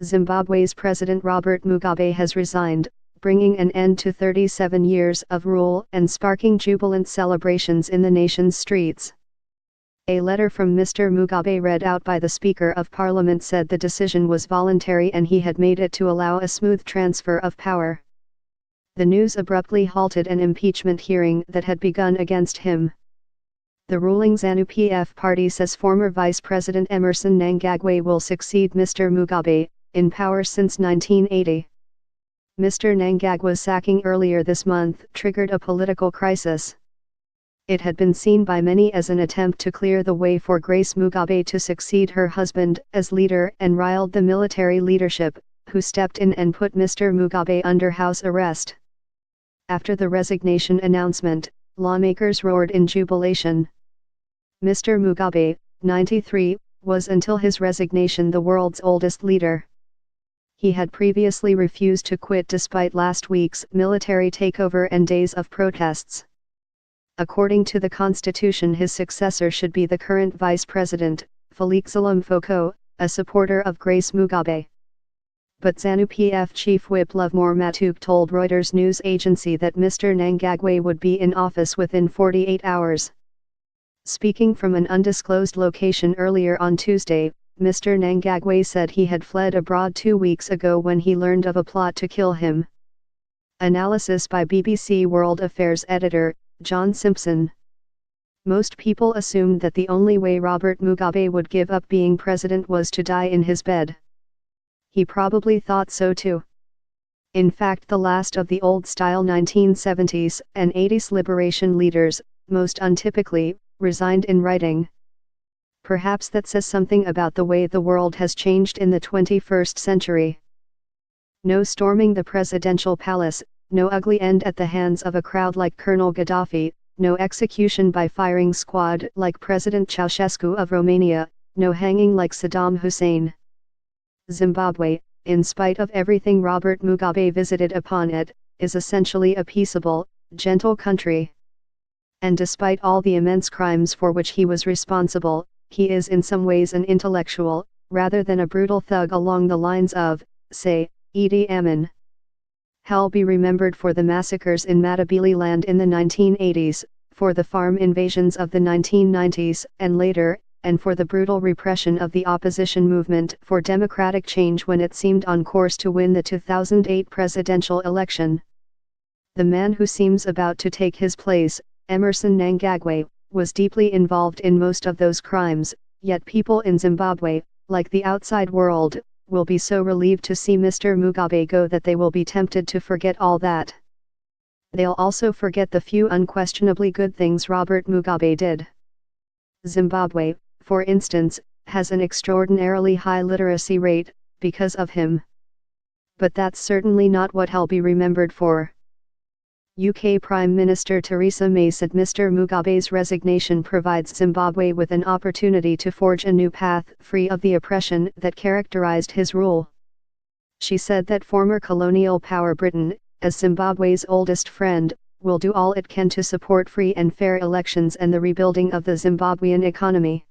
Zimbabwe's President Robert Mugabe has resigned, bringing an end to 37 years of rule and sparking jubilant celebrations in the nation's streets. A letter from Mr. Mugabe read out by the Speaker of Parliament said the decision was voluntary and he had made it to allow a smooth transfer of power. The news abruptly halted an impeachment hearing that had begun against him. The ruling ZANU-PF party says former Vice President Emmerson Mnangagwa will succeed Mr. Mugabe, in power since 1980. Mr. Mnangagwa's sacking earlier this month triggered a political crisis. It had been seen by many as an attempt to clear the way for Grace Mugabe to succeed her husband as leader and riled the military leadership, who stepped in and put Mr. Mugabe under house arrest. After the resignation announcement, lawmakers roared in jubilation. Mr. Mugabe, 93, was until his resignation the world's oldest leader. He had previously refused to quit despite last week's military takeover and days of protests. According to the constitution, his successor should be the current vice president, Felixilham Foko, a supporter of Grace Mugabe. But ZANU-PF chief whip Lovemore Matuk told Reuters news agency that Mr. Mnangagwa would be in office within 48 hours. Speaking from an undisclosed location earlier on Tuesday, Mr. Mnangagwa said he had fled abroad 2 weeks ago when he learned of a plot to kill him. Analysis by BBC World Affairs editor, John Simpson. Most people assumed that the only way Robert Mugabe would give up being president was to die in his bed. He probably thought so too. In fact, the last of the old-style 1970s and 80s liberation leaders, most untypically, resigned in writing. Perhaps that says something about the way the world has changed in the 21st century. No storming the presidential palace, no ugly end at the hands of a crowd like Colonel Gaddafi, no execution by firing squad like President Ceausescu of Romania, no hanging like Saddam Hussein. Zimbabwe, in spite of everything Robert Mugabe visited upon it, is essentially a peaceable, gentle country. And despite all the immense crimes for which he was responsible, he is in some ways an intellectual, rather than a brutal thug along the lines of, say, Idi Amin. He'll be remembered for the massacres in Matabeleland in the 1980s, for the farm invasions of the 1990s and later, and for the brutal repression of the opposition movement for democratic change when it seemed on course to win the 2008 presidential election. The man who seems about to take his place, Emmerson Mnangagwa, was deeply involved in most of those crimes, yet people in Zimbabwe, like the outside world, will be so relieved to see Mr. Mugabe go that they will be tempted to forget all that. They'll also forget the few unquestionably good things Robert Mugabe did. Zimbabwe, for instance, has an extraordinarily high literacy rate, because of him. But that's certainly not what he'll be remembered for. UK Prime Minister Theresa May said Mr. Mugabe's resignation provides Zimbabwe with an opportunity to forge a new path free of the oppression that characterized his rule. She said that former colonial power Britain, as Zimbabwe's oldest friend, will do all it can to support free and fair elections and the rebuilding of the Zimbabwean economy.